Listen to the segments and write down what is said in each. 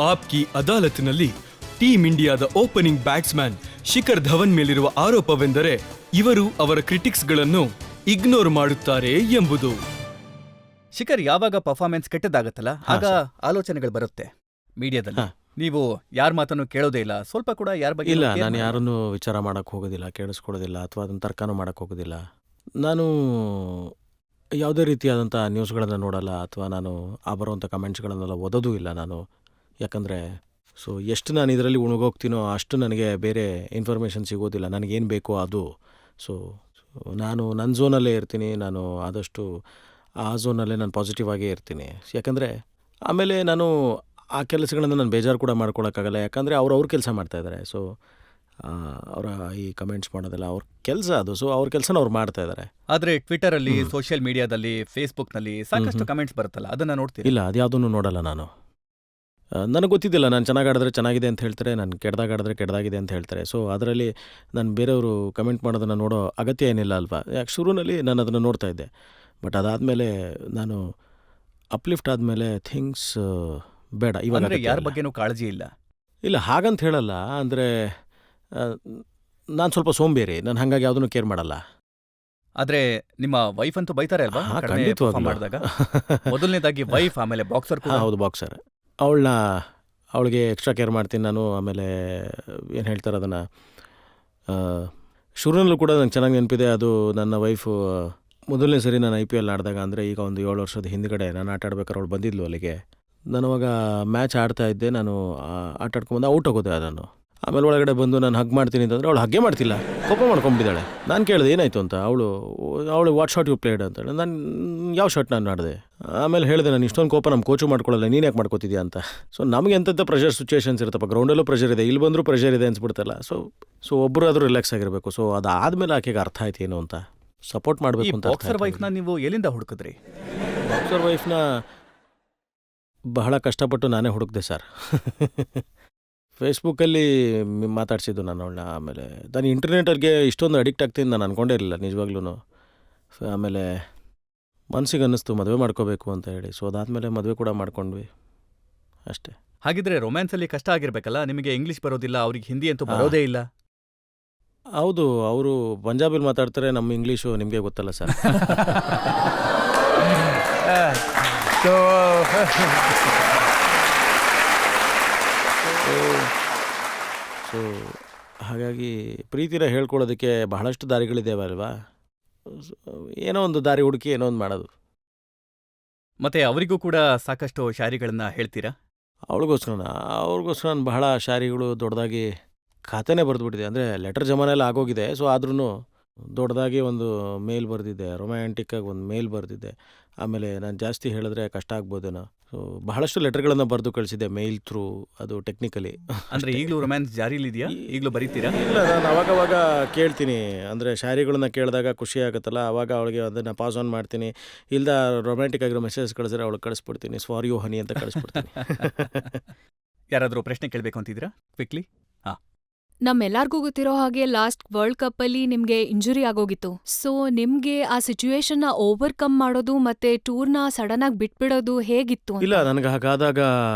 App ಕಿ ಅದಾಲತ್ನಲ್ಲಿ team ಇಂಡಿಯಾದ opening batsman Shikhar Dhawan ಮೇಲಿರುವ ಆರೋಪವೆಂದರೆ ಇವರು ಅವರ ಕ್ರಿಟಿಕ್ಸ್ಗಳನ್ನು ಇಗ್ನೋರ್ ಮಾಡುತ್ತಾರೆ ಎಂಬುದು. ಶಿಖರ್ ಯಾವಾಗ ಪರ್ಫಾರ್ಮೆನ್ಸ್ ಕೆಟ್ಟದಾಗತ್ತಲ್ಲ ಆಗ ಆಲೋಚನೆಗಳು ಬರುತ್ತೆ ಮೀಡಿಯಾದಲ್ಲಿ. ನೀವು ಯಾರ ಮಾತನ್ನು ಕೇಳೋದೇ ಇಲ್ಲ, ಸ್ವಲ್ಪ ಕೂಡ ಯಾರ ಬಗ್ಗೆ ಇಲ್ಲ. ನಾನು ಯಾರನ್ನು ವಿಚಾರ ಮಾಡಕ್ ಹೋಗೋದಿಲ್ಲ, ಕೇಳಿಸ್ಕೊಳ್ಳೋದಿಲ್ಲ, ಅಥವಾ ಅದನ್ನ ತರ್ಕನೂ ಮಾಡಕ್ ಹೋಗೋದಿಲ್ಲ. ನಾನು ಯಾವುದೇ ರೀತಿಯಾದಂಥ ನ್ಯೂಸ್ಗಳನ್ನು ನೋಡಲ್ಲ, ಅಥವಾ ನಾನು ಬರುವಂಥ ಕಮೆಂಟ್ಸ್ಗಳನ್ನೆಲ್ಲ ಓದೋದೂ ಇಲ್ಲ ನಾನು. ಯಾಕಂದರೆ ಎಷ್ಟು ನಾನು ಇದರಲ್ಲಿ ಉಣಗೋಗ್ತೀನೋ ಅಷ್ಟು ನನಗೆ ಬೇರೆ ಇನ್ಫಾರ್ಮೇಷನ್ ಸಿಗೋದಿಲ್ಲ. ನನಗೇನು ಬೇಕೋ ಅದು. ನಾನು ನನ್ನ ಝೋನಲ್ಲೇ ಇರ್ತೀನಿ. ನಾನು ಆದಷ್ಟು ಆ ಝೋನಲ್ಲೇ ನಾನು ಪಾಸಿಟಿವ್ ಆಗೇ ಇರ್ತೀನಿ. ಯಾಕಂದರೆ ಆಮೇಲೆ ನಾನು ಆ ಕೆಲಸಗಳನ್ನು ನಾನು ಬೇಜಾರು ಕೂಡ ಮಾಡ್ಕೊಳಕ್ಕಾಗಲ್ಲ. ಯಾಕಂದರೆ ಅವ್ರ ಕೆಲಸ ಮಾಡ್ತಾಯಿದ್ದಾರೆ. ಅವರ ಈ ಕಮೆಂಟ್ಸ್ ಮಾಡೋದಲ್ಲ ಅವ್ರ ಕೆಲಸ ಅದು. ಅವ್ರ ಕೆಲಸನ ಅವ್ರು ಮಾಡ್ತಾಯಿದ್ದಾರೆ. ಆದರೆ ಟ್ವಿಟರಲ್ಲಿ, ಸೋಷಿಯಲ್ ಮೀಡಿಯಾದಲ್ಲಿ, ಫೇಸ್ಬುಕ್ನಲ್ಲಿ ಸಾಕಷ್ಟು ಕಮೆಂಟ್ಸ್ ಬರುತ್ತಲ್ಲ, ಅದನ್ನು ನೋಡ್ತೀನಿ. ಇಲ್ಲ, ಅದು ಯಾವುದನ್ನು ನೋಡಲ್ಲ ನಾನು. ನನಗೆ ಗೊತ್ತಿದ್ದಿಲ್ಲ, ನಾನು ಚೆನ್ನಾಗಿ ಆಡಿದ್ರೆ ಚೆನ್ನಾಗಿದೆ ಅಂತ ಹೇಳ್ತಾರೆ, ನಾನು ಕೆಡ್ದಾಗ ಆಡಿದ್ರೆ ಕೆಡ್ದಾಗಿದೆ ಅಂತ ಹೇಳ್ತಾರೆ. ಅದರಲ್ಲಿ ನಾನು ಬೇರೆಯವರು ಕಮೆಂಟ್ ಮಾಡೋದನ್ನು ನೋಡೋ ಅಗತ್ಯ ಏನಿಲ್ಲ ಅಲ್ವಾ. ಯಾಕೆ ಶುರುನಲ್ಲಿ ನಾನು ಅದನ್ನು ನೋಡ್ತಾ ಇದ್ದೆ. ಬಟ್ ಅದಾದಮೇಲೆ ನಾನು ಅಪ್ಲಿಫ್ಟ್ ಆದಮೇಲೆ ಥಿಂಗ್ಸ್ ಬೇಡ ಇವಾಗ. ಯಾರ ಬಗ್ಗೆನೂ ಕಾಳಜಿ ಇಲ್ಲ. ಇಲ್ಲ, ಹಾಗಂತ ಹೇಳಲ್ಲ. ಅಂದರೆ ನಾನು ಸ್ವಲ್ಪ ಸೋಂಬೇರಿ, ನಾನು ಹಾಗಾಗಿ ಯಾವುದನ್ನು ಕೇರ್ ಮಾಡಲ್ಲ. ಆದ್ರೆ ನಿಮ್ಮ ವೈಫ್ ಅಂತೂ ಬೈತಾರೆ ಅಲ್ವಾ ಮಾಡಿದಾಗ? ಮೊದಲನೇದಾಗಿ ವೈಫ್, ಆಮೇಲೆ ಬಾಕ್ಸರ್. ಹೌದು, ಬಾಕ್ಸರ್. ಅವಳಿಗೆ ಎಕ್ಸ್ಟ್ರಾ ಕೇರ್ ಮಾಡ್ತೀನಿ ನಾನು. ಆಮೇಲೆ ಏನು ಹೇಳ್ತಾರೆ ಅದನ್ನು, ಶುರುನಲ್ಲೂ ಕೂಡ ನಂಗೆ ಚೆನ್ನಾಗಿ ನೆನಪಿದೆ. ಅದು ನನ್ನ ವೈಫು ಮೊದಲನೇ ಸರಿ ನಾನು IPL ಆಡಿದಾಗ, ಅಂದರೆ ಈಗ ಒಂದು 7 ವರ್ಷದ ಹಿಂದ್ಗಡೆ ನಾನು ಆಟ ಆಡ್ಬೇಕಾದ್ರೆ ಅವಳು ಬಂದಿದ್ಲು ಅಲ್ಲಿಗೆ. ನಾನು ಅವಾಗ ಮ್ಯಾಚ್ ಆಡ್ತಾ ಇದ್ದೆ. ನಾನು ಆಟ ಆಡ್ಕೊಂಬಂದು ಔಟ್ ಆಗೋದೆ ಅದನ್ನು. ಆಮೇಲೆ ಒಳಗಡೆ ಬಂದು ನಾನು ಹಗ್ ಮಾಡ್ತೀನಿ ಅಂತಂದರೆ ಅವಳು ಹಗ್ಗೆ ಮಾಡ್ತಿಲ್ಲ, ಕೋಪ ಮಾಡ್ಕೊಂಬಿಟ್ಟಿದ್ದಾಳೆ. ನಾನು ಕೇಳಿದೆ ಏನಾಯಿತು ಅಂತ. ಅವಳು ವಾಟ್ ಶಾಟ್ ಯು ಪ್ಲೇಡ್ ಅಂತೇಳಿ. ನಾನು ಯಾವ ಶಾಟ್ ನಾನು ಆಡಿದೆ. ಆಮೇಲೆ ಹೇಳಿದೆ, ನಾನು ಇಷ್ಟೊಂದು ಕೋಪ ನಮ್ಮ ಕೋಚು ಮಾಡ್ಕೊಳ್ಳಲ್ಲ, ನೀನು ಯಾಕೆ ಮಾಡ್ಕೋತಿದ್ಯಾ ಅಂತ. ನಮಗೆ ಎಂಥದ್ದು ಪ್ರೆಷರ್ ಸಿಚುವೇಷನ್ಸ್ ಇರುತ್ತಪ್ಪ, ಗ್ರೌಂಡಲ್ಲೂ ಪ್ರೆಷರ್ ಇದೆ, ಇಲ್ಲಿ ಬಂದರೂ ಪ್ರೆಷರ್ ಇದೆ ಅನ್ಸ್ಬಿಡ್ತಲ್ಲ. ಒಬ್ಬರು ಆದರೂ ರಿಲ್ಯಾಕ್ಸ್ ಆಗಿರಬೇಕು. ಅದಾದಮೇಲೆ ಆಕೆಗೆ ಅರ್ಥ ಆಯ್ತು ಏನು ಅಂತ. ಸಪೋರ್ಟ್ ಮಾಡಬೇಕು ಅಂತ. ಬಾಕ್ಸರ್ ವೈಫ್ನ ನೀವು ಎಲ್ಲಿಂದ ಹುಡುಕಿದ್ರಿ? ಬಾಕ್ಸರ್ ವೈಫ್ನ ಬಹಳ ಕಷ್ಟಪಟ್ಟು ನಾನೇ ಹುಡುಕಿದೆ ಸರ್. ಫೇಸ್ಬುಕ್ಕಲ್ಲಿ ಮಾತಾಡ್ಸಿದ್ದು ನಾನು ಅವಳನ್ನ. ಆಮೇಲೆ ನಾನು ಇಂಟರ್ನೆಟ್ಗೆ ಇಷ್ಟೊಂದು ಅಡಿಕ್ಟ್ ಆಗ್ತೀನಿ ನಾನು ಅಂದ್ಕೊಂಡೇ ಇರಲಿಲ್ಲ ನಿಜವಾಗ್ಲೂ. ಆಮೇಲೆ ಮನಸ್ಸಿಗೆ ಅನ್ನಿಸ್ತು ಮದುವೆ ಮಾಡ್ಕೋಬೇಕು ಅಂತ ಹೇಳಿ. ಅದಾದಮೇಲೆ ಮದುವೆ ಕೂಡ ಮಾಡ್ಕೊಂಡ್ವಿ ಅಷ್ಟೇ. ಹಾಗಿದ್ರೆ ರೊಮ್ಯಾನ್ಸಲ್ಲಿ ಕಷ್ಟ ಆಗಿರ್ಬೇಕಲ್ಲ, ನಿಮಗೆ ಇಂಗ್ಲೀಷ್ ಬರೋದಿಲ್ಲ, ಅವ್ರಿಗೆ ಹಿಂದಿ ಅಂತೂ ಬರೋದೇ ಇಲ್ಲ. ಹೌದು, ಅವರು ಪಂಜಾಬಲ್ಲಿ ಮಾತಾಡ್ತಾರೆ, ನಮ್ಮ ಇಂಗ್ಲೀಷು ನಿಮಗೆ ಗೊತ್ತಲ್ಲ ಸರ್. ಹಾಗಾಗಿ ಪ್ರೀತಿನ ಹೇಳ್ಕೊಳ್ಳೋದಕ್ಕೆ ಬಹಳಷ್ಟು ದಾರಿಗಳಿದ್ದೇವೆ ಅಲ್ವಾ. ಏನೋ ಒಂದು ದಾರಿ ಹುಡುಕಿ ಏನೋ ಒಂದು ಮಾಡೋದು. ಮತ್ತೆ ಅವರಿಗೂ ಕೂಡ ಸಾಕಷ್ಟು ಶಾಯರಿಗಳನ್ನ ಹೇಳ್ತೀರಾ? ಅವ್ರಿಗೋಸ್ಕರ ನಾನು ಬಹಳ ಶಾಯರಿಗಳು ದೊಡ್ಡದಾಗಿ ಖಾತೆನೇ ಬರೆದ್ಬಿಟ್ಟಿದೆ. ಅಂದರೆ ಲೆಟರ್ ಜಮಾನೆಲ್ಲ ಆಗೋಗಿದೆ. ಆದ್ರೂ ದೊಡ್ಡದಾಗಿ ಒಂದು ಮೇಲ್ ಬರೆದಿದ್ದೆ, ರೊಮ್ಯಾಂಟಿಕ್ಕಾಗಿ ಒಂದು ಮೇಲ್ ಬರೆದಿದ್ದೆ. ಆಮೇಲೆ ನಾನು ಜಾಸ್ತಿ ಹೇಳಿದ್ರೆ ಕಷ್ಟ ಆಗ್ಬೋದೇನೋ. ಬಹಳಷ್ಟು ಲೆಟರ್ಗಳನ್ನು ಬರೆದು ಕಳಿಸಿದ್ದೆ ಮೇಲ್ ಥ್ರೂ. ಅದು ಟೆಕ್ನಿಕಲಿ. ಅಂದರೆ ಈಗಲೂ ರೊಮ್ಯಾನ್ಸ್ ಜಾರಿಲಿದೆಯಾ? ಈಗಲೂ ಬರೀತೀರಾ? ಇಲ್ಲ, ನಾನು ಅವಾಗವಾಗ ಕೇಳ್ತೀನಿ. ಅಂದರೆ ಶಾಯರಿಗಳನ್ನ ಕೇಳಿದಾಗ ಖುಷಿ ಆಗುತ್ತಲ್ಲ, ಅವಾಗ ಅವಳಿಗೆ ಅದನ್ನು ಪಾಸ್ ಆನ್ ಮಾಡ್ತೀನಿ. ಇಲ್ಲ ರೊಮ್ಯಾಂಟಿಕ್ ಆಗಿರೋ ಮೆಸೇಜ್ ಕಳಿಸಿದ್ರೆ ಅವಳಿಗೆ ಕಳಿಸ್ಬಿಡ್ತೀನಿ, ಫಾರ್ ಯು ಹನಿ ಅಂತ ಕಳಿಸ್ಬಿಡ್ತೀನಿ. ಯಾರಾದರೂ ಪ್ರಶ್ನೆ ಕೇಳಬೇಕು ಅಂತಿದ್ದೀರಾ ಕ್ವಿಕ್ಲಿ? ನಮ್ಮೆಲ್ಲರಿಗೂ ಗೊತ್ತಿರೋ ಹಾಗೆ ಲಾಸ್ಟ್ ವರ್ಲ್ಡ್ ಕಪ್ ಅಲ್ಲಿ ನಿಮ್ಗೆ ಇಂಜುರಿ ಆಗೋಗಿತ್ತು. ನಿಮ್ಗೆ ಆ ಸಿಚುವೇಶನ್ನ ಓವರ್ಕಮ್ ಮಾಡೋದು ಮತ್ತೆ ಟೂರ್ನ ಸಡನ್ ಆಗಿ ಬಿಟ್ಬಿಡೋದು ಹೇಗಿತ್ತು ಅಂತ? ಇಲ್ಲ, ನನಗೆ ಹಾಗಾದಾಗ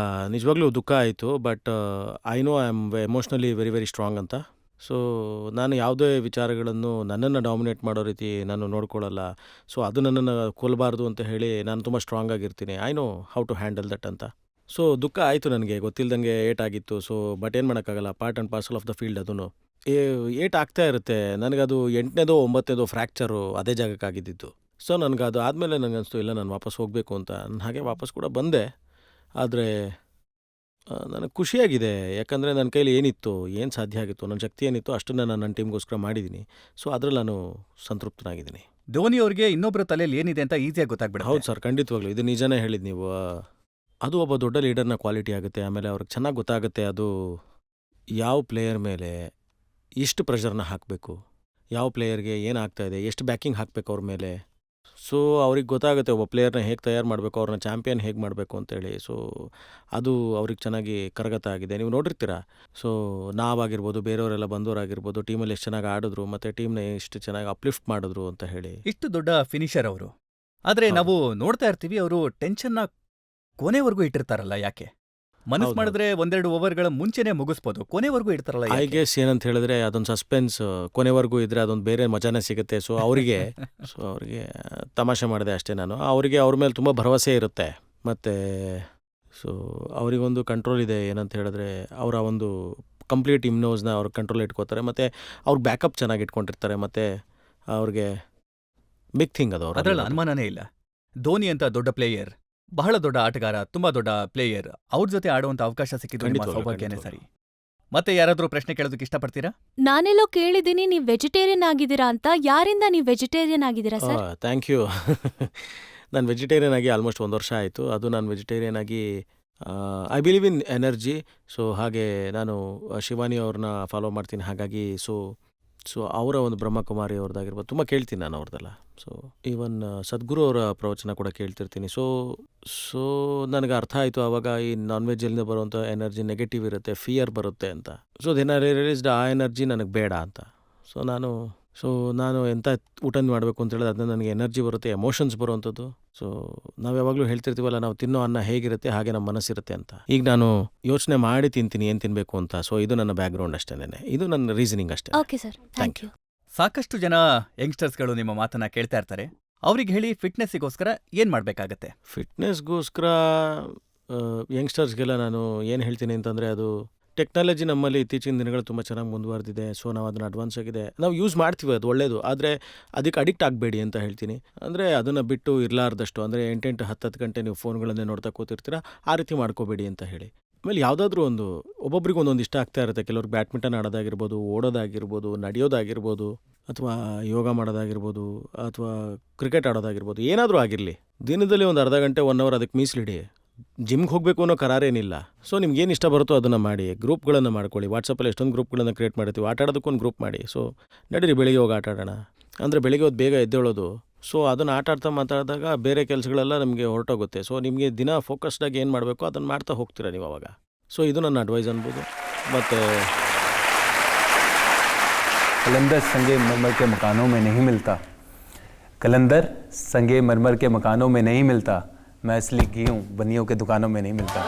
ನಿಜವಾಗ್ಲೂ ದುಃಖ ಆಯಿತು. But I know I am emotionally very very strong ಅಂತ. ನಾನು ಯಾವುದೇ ವಿಚಾರಗಳನ್ನು ನನ್ನನ್ನು ಡಾಮಿನೇಟ್ ಮಾಡೋ ರೀತಿ ನಾನು ನೋಡ್ಕೊಳ್ಳಲ್ಲ. ಅದು ನನ್ನನ್ನು ಕೊಲ್ಲಬಾರ್ದು ಅಂತ ಹೇಳಿ ನಾನು ತುಂಬ ಸ್ಟ್ರಾಂಗ್ ಆಗಿರ್ತೀನಿ. I know how to handle that ಅಂತ. ದುಃಖ ಆಯಿತು ನನಗೆ, ಗೊತ್ತಿಲ್ಲದಂಗೆ ಏಟಾಗಿತ್ತು. ಬಟ್ ಏನು ಮಾಡೋಕ್ಕಾಗಲ್ಲ, part and parcel of the field. ಅದೂ ಏಟ್ ಆಗ್ತಾ ಇರುತ್ತೆ. ನನಗದು 8ನೇದೋ 9ನೇದೋ ಫ್ರ್ಯಾಕ್ಚರು ಅದೇ ಜಾಗಕ್ಕಾಗಿದ್ದಿತ್ತು. ನನಗೆ ಅದು ಆದಮೇಲೆ ನನಗನ್ನಿಸ್ತು ಇಲ್ಲ, ನಾನು ವಾಪಸ್ ಹೋಗಬೇಕು ಅಂತ. ನಾನು ಹಾಗೆ ವಾಪಸ್ ಕೂಡ ಬಂದೆ. ಆದರೆ ನನಗೆ ಖುಷಿಯಾಗಿದೆ. ಯಾಕಂದರೆ ನನ್ನ ಕೈಲಿ ಏನಿತ್ತು, ಏನು ಸಾಧ್ಯ ಆಗಿತ್ತು, ನನ್ನ ಶಕ್ತಿ ಏನಿತ್ತು ಅಷ್ಟನ್ನು ನಾನು ನನ್ನ ಟೀಮ್ಗೋಸ್ಕರ ಮಾಡಿದ್ದೀನಿ. ಅದರಲ್ಲಿ ನಾನು ಸಂತೃಪ್ತನಾಗಿದ್ದೀನಿ. ಧೋನಿ ಅವ್ರಿಗೆ ಇನ್ನೊಬ್ಬರ ತಲೆಯಲ್ಲಿ ಏನಿದೆ ಅಂತ ಈಸಿಯಾಗಿ ಗೊತ್ತಾಗ್ಬಿಡುತ್ತೆ. ಹೌದು ಸರ್, ಖಂಡಿತವಾಗ್ಲೂ ಇದು ನಿಜನೇ ಹೇಳಿದ್ದು ನೀವು. ಅದು ಒಬ್ಬ ದೊಡ್ಡ ಲೀಡರ್ನ ಕ್ವಾಲಿಟಿ ಆಗುತ್ತೆ. ಆಮೇಲೆ ಅವ್ರಿಗೆ ಚೆನ್ನಾಗಿ ಗೊತ್ತಾಗುತ್ತೆ ಅದು ಯಾವ ಪ್ಲೇಯರ್ ಮೇಲೆ ಎಷ್ಟು ಪ್ರೆಷರ್ನ ಹಾಕಬೇಕು, ಯಾವ ಪ್ಲೇಯರ್ಗೆ ಏನಾಗ್ತಾಯಿದೆ, ಎಷ್ಟು ಬ್ಯಾಕಿಂಗ್ ಹಾಕಬೇಕು ಅವ್ರ ಮೇಲೆ. ಅವ್ರಿಗೆ ಗೊತ್ತಾಗುತ್ತೆ ಒಬ್ಬ ಪ್ಲೇಯರ್ನ ಹೇಗೆ ತಯಾರು ಮಾಡಬೇಕು, ಅವ್ರನ್ನ ಚಾಂಪಿಯನ್ ಹೇಗೆ ಮಾಡಬೇಕು ಅಂತೇಳಿ. ಅದು ಅವ್ರಿಗೆ ಚೆನ್ನಾಗಿ ಕರಗತ ಆಗಿದೆ. ನೀವು ನೋಡಿರ್ತೀರ. ನಾವಾಗಿರ್ಬೋದು, ಬೇರೆಯವರೆಲ್ಲ ಬಂದವರಾಗಿರ್ಬೋದು, ಟೀಮಲ್ಲಿ ಎಷ್ಟು ಚೆನ್ನಾಗಿ ಆಡಿದ್ರು ಮತ್ತು ಟೀಮ್ನ ಎಷ್ಟು ಚೆನ್ನಾಗಿ ಅಪ್ಲಿಫ್ಟ್ ಮಾಡಿದ್ರು ಅಂತ ಹೇಳಿ. ಇಷ್ಟು ದೊಡ್ಡ ಫಿನಿಷರ್ ಅವರು. ಆದರೆ ನಾವು ನೋಡ್ತಾ ಇರ್ತೀವಿ, ಅವರು ಟೆನ್ಷನ್ನ ಕೊನೆವರೆಗೂ ಇಟ್ಟಿರ್ತಾರಲ್ಲ, ಯಾಕೆ? ಮನಸ್ಸು ಮಾಡಿದ್ರೆ ಒಂದೆರಡು ಓವರ್ಗಳ ಮುಂಚೆನೆ ಮುಗಿಸ್ಬೋದು, ಕೊನೆವರೆಗೂ ಇಡ್ತಾರಲ್ಲ ಐ ಯಾಕೆ? ಗೆಸ್ ಏನಂತ ಹೇಳಿದ್ರೆ ಅದೊಂದು ಸಸ್ಪೆನ್ಸ್ ಕೊನೆವರೆಗೂ ಇದ್ರೆ ಅದೊಂದು ಬೇರೆ ಮಜಾನೇ ಸಿಗುತ್ತೆ. ಸೊ ಅವರಿಗೆ ತಮಾಷೆ ಮಾಡಿದೆ ಅಷ್ಟೇ ನಾನು. ಅವರಿಗೆ ಅವ್ರ ಮೇಲೆ ತುಂಬ ಭರವಸೆ ಇರುತ್ತೆ. ಮತ್ತು ಸೊ ಅವರಿಗೊಂದು ಕಂಟ್ರೋಲ್ ಇದೆ. ಏನಂತ ಹೇಳಿದ್ರೆ ಅವರ ಒಂದು ಕಂಪ್ಲೀಟ್ ಇಮ್ನೋಸ್ನ ಅವ್ರ ಕಂಟ್ರೋಲ್ ಇಟ್ಕೋತಾರೆ. ಮತ್ತು ಅವ್ರ ಬ್ಯಾಕಪ್ ಚೆನ್ನಾಗಿ ಇಟ್ಕೊಂಡಿರ್ತಾರೆ. ಮತ್ತು ಅವ್ರಿಗೆ ಬಿಗ್ ಥಿಂಗ್ ಅದು ಅದ್ರಲ್ಲಿ ಅವ್ರ ಅನುಮಾನನೇ ಇಲ್ಲ. ಧೋನಿ ಅಂತ ದೊಡ್ಡ ಪ್ಲೇಯರ್, ಬಹಳ ದೊಡ್ಡ ಆಟಗಾರ, ತುಂಬಾ ದೊಡ್ಡ ಪ್ಲೇಯರ್, ಅವ್ರ ಜೊತೆ ಆಡುವಂತ ಅವಕಾಶ ಸಿಕ್ಕಿದ್ದು ನಿಮ್ಮ ಖಂಡಿತವಾಗ್ಲೂ, ಸೌಭಾಗ್ಯನೇ ಸರಿ. ಖಂಡಿತವಾಗ್ಲೂ. ಮತ್ತೆ ಯಾರಾದ್ರೂ ಪ್ರಶ್ನೆ ಕೇಳೋದಕ್ಕೆ ಇಷ್ಟಪಡ್ತೀರಾ? ನಾನೆಲ್ಲೋ ಕೇಳಿದೀನಿ ನೀವ್ ವೆಜಿಟೇರಿಯನ್ ಆಗಿದ್ದೀರಾ ಅಂತ. ಯಾರಿಂದ ನೀವ್ ವೆಜಿಟೇರಿಯನ್ ಆಗಿದ್ದೀರಾ ಸರ್? Thank you. ನಾನು ವೆಜಿಟೇರಿಯನ್ ಆಗಿ ಆಲ್ಮೋಸ್ಟ್ 1 ವರ್ಷ ಆಯಿತು. ಅದು ನಾನು ವೆಜಿಟೇರಿಯನ್ ಆಗಿ I believe in energy. So ಹಾಗೆ ನಾನು ಶಿವಾನಿ ಅವ್ರನ್ನ ಫಾಲೋ ಮಾಡ್ತೀನಿ. ಹಾಗಾಗಿ ಸೊ ಅವರ ಒಂದು ಬ್ರಹ್ಮಕುಮಾರಿ ಅವ್ರದ್ದಾಗಿರ್ಬೋದು ತುಂಬ ಕೇಳ್ತೀನಿ ನಾನು ಅವ್ರದ್ದೆಲ್ಲ. ಸೊ ಈವನ್ ಸದ್ಗುರು ಅವರ ಪ್ರವಚನ ಕೂಡ ಕೇಳ್ತಿರ್ತೀನಿ. ಸೊ ನನಗೆ ಅರ್ಥ ಆಯಿತು ಆವಾಗ ಈ ನಾನ್ ವೆಜ್ಜಲ್ಲಿಂದ ಬರುವಂಥ ಎನರ್ಜಿ ನೆಗೆಟಿವ್ ಇರುತ್ತೆ, ಫಿಯರ್ ಬರುತ್ತೆ ಅಂತ. ಸೊ ದೆನ್ ಐ ರಿಯಲೈಸ್ಡ್ ಆ ಎನರ್ಜಿ ನನಗೆ ಬೇಡ ಅಂತ. ಸೊ ನಾನು ಎಂಥ ಊಟ ಮಾಡಬೇಕು ಅಂತ ಹೇಳಿದ್ರೆ ಅದನ್ನ ನನಗೆ ಎನರ್ಜಿ ಬರುತ್ತೆ, ಎಮೋಷನ್ಸ್ ಬರುವಂಥದ್ದು. ಸೊ ನಾವು ಯಾವಾಗಲೂ ಹೇಳ್ತಿರ್ತೀವಲ್ಲ, ನಾವು ತಿನ್ನೋ ಅನ್ನ ಹೇಗಿರುತ್ತೆ ಹಾಗೆ ನಮ್ಮ ಮನಸ್ಸಿರುತ್ತೆ ಅಂತ. ಈಗ ನಾನು ಯೋಚನೆ ಮಾಡಿ ತಿಂತೀನಿ ಏನು ತಿನ್ನಬೇಕು ಅಂತ. ಸೊ ಇದು ನನ್ನ ಬ್ಯಾಕ್ಗ್ರೌಂಡ್ ಅಷ್ಟೇನೆ, ಇದು ನನ್ನ ರೀಸನಿಂಗ್ ಅಷ್ಟೇ. Okay sir, thank you. ಸಾಕಷ್ಟು ಜನ ಯಂಗ್ಸ್ಟರ್ಸ್ಗಳು ನಿಮ್ಮ ಮಾತನ್ನ ಕೇಳ್ತಾ ಇರ್ತಾರೆ. ಅವ್ರಿಗೆ ಹೇಳಿ ಫಿಟ್ನೆಸ್ಸಿಗೋಸ್ಕರ ಏನ್ ಮಾಡ್ಬೇಕಾಗತ್ತೆ? ಫಿಟ್ನೆಸ್ಗೋಸ್ಕರ ಯಂಗ್ಸ್ಟರ್ಸ್ಗೆಲ್ಲ ನಾನು ಏನು ಹೇಳ್ತೀನಿ ಅಂತಂದರೆ, ಅದು ಟೆಕ್ನಾಲಜಿ ನಮ್ಮಲ್ಲಿ ಇತ್ತೀಚಿನ ದಿನಗಳು ತುಂಬ ಚೆನ್ನಾಗಿ ಮುಂದುವರೆದಿದೆ. ಸೊ ನಾವು ಅದನ್ನು ಅಡ್ವಾನ್ಸ್ ಆಗಿದೆ, ನಾವು ಯೂಸ್ ಮಾಡ್ತೀವಿ, ಅದು ಒಳ್ಳೆಯದು. ಆದರೆ ಅದಕ್ಕೆ ಅಡಿಕ್ಟ್ ಆಗಬೇಡಿ ಅಂತ ಹೇಳ್ತೀನಿ. ಅಂದರೆ ಅದನ್ನು ಬಿಟ್ಟು ಇರಲಾರ್ದಷ್ಟು, ಅಂದರೆ 8-10 ಗಂಟೆ ನೀವು ಫೋನ್ಗಳನ್ನೇ ನೋಡ್ತಾ ಕೂತಿರ್ತೀರ, ಆ ರೀತಿ ಮಾಡ್ಕೋಬೇಡಿ ಅಂತ ಹೇಳಿ. ಆಮೇಲೆ ಯಾವುದಾದ್ರೂ ಒಬ್ಬೊಬ್ರಿಗೆ ಒಂದೊಂದು ಇಷ್ಟ ಆಗ್ತಾ ಇರುತ್ತೆ. ಕೆಲವ್ರಿಗೆ ಬ್ಯಾಡ್ಮಿಂಟನ್ ಆಡೋದಾಗಿರ್ಬೋದು, ಓಡೋದಾಗಿರ್ಬೋದು, ನಡೆಯೋದಾಗಿರ್ಬೋದು, ಅಥವಾ ಯೋಗ ಮಾಡೋದಾಗಿರ್ಬೋದು, ಅಥವಾ ಕ್ರಿಕೆಟ್ ಆಡೋದಾಗಿರ್ಬೋದು, ಏನಾದರೂ ಆಗಿರಲಿ, ದಿನದಲ್ಲಿ ಒಂದು ಅರ್ಧ ಗಂಟೆ 1 ಅವರ್ ಅದಕ್ಕೆ ಮೀಸಲಿಡಿ. ಜಿಮ್ಗೆ ಹೋಗಬೇಕು ಅನ್ನೋ ಕರಾರೇನಿಲ್ಲ. ಸೊ ನಿಮ್ಗೇನು ಇಷ್ಟ ಬರುತ್ತೋ ಅದನ್ನು ಮಾಡಿ. ಗ್ರೂಪ್ಗಳನ್ನು ಮಾಡ್ಕೊಳ್ಳಿ. ವಾಟ್ಸಪ್ಪಲ್ಲಿ ಎಷ್ಟೊಂದು ಗ್ರೂಪ್ಗಳನ್ನು ಕ್ರಿಯೇಟ್ ಮಾಡ್ತೀವಿ. ಆಟ ಆಡೋದಕ್ಕೊಂದು ಗ್ರೂಪ್ ಮಾಡಿ. ಸೊ ನಡೀರಿ, ಬೆಳಿಗ್ಗೆ ಹೋಗಿ ಆಟ ಆಡೋಣ ಅಂದರೆ ಬೆಳಿಗ್ಗೆ ಹೊತ್ತು ಬೇಗ ಎದ್ದೇಳೋದು. ಸೊ ಅದನ್ನು ಆಟ ಆಡ್ತಾ ಮಾತಾಡಿದಾಗ ಬೇರೆ ಕೆಲಸಗಳೆಲ್ಲ ನಮಗೆ ಹೊರಟೋಗುತ್ತೆ. ಸೊ ನಿಮಗೆ ದಿನ ಫೋಕಸ್ಡಾಗಿ ಏನು ಮಾಡಬೇಕು ಅದನ್ನು ಮಾಡ್ತಾ ಹೋಗ್ತೀರಾ ನೀವು ಅವಾಗ. ಸೊ ಇದು ನನ್ನ ಅಡ್ವೈಸ್ ಅನ್ಬೋದು. ಮತ್ತು कलंदर संगे मरमर के मकानों में नहीं मिलता, कलंदर संगे मरमर के मकानों में नहीं मिलता, मैं असली घी हूँ बनियों के दुकानों में नहीं मिलता.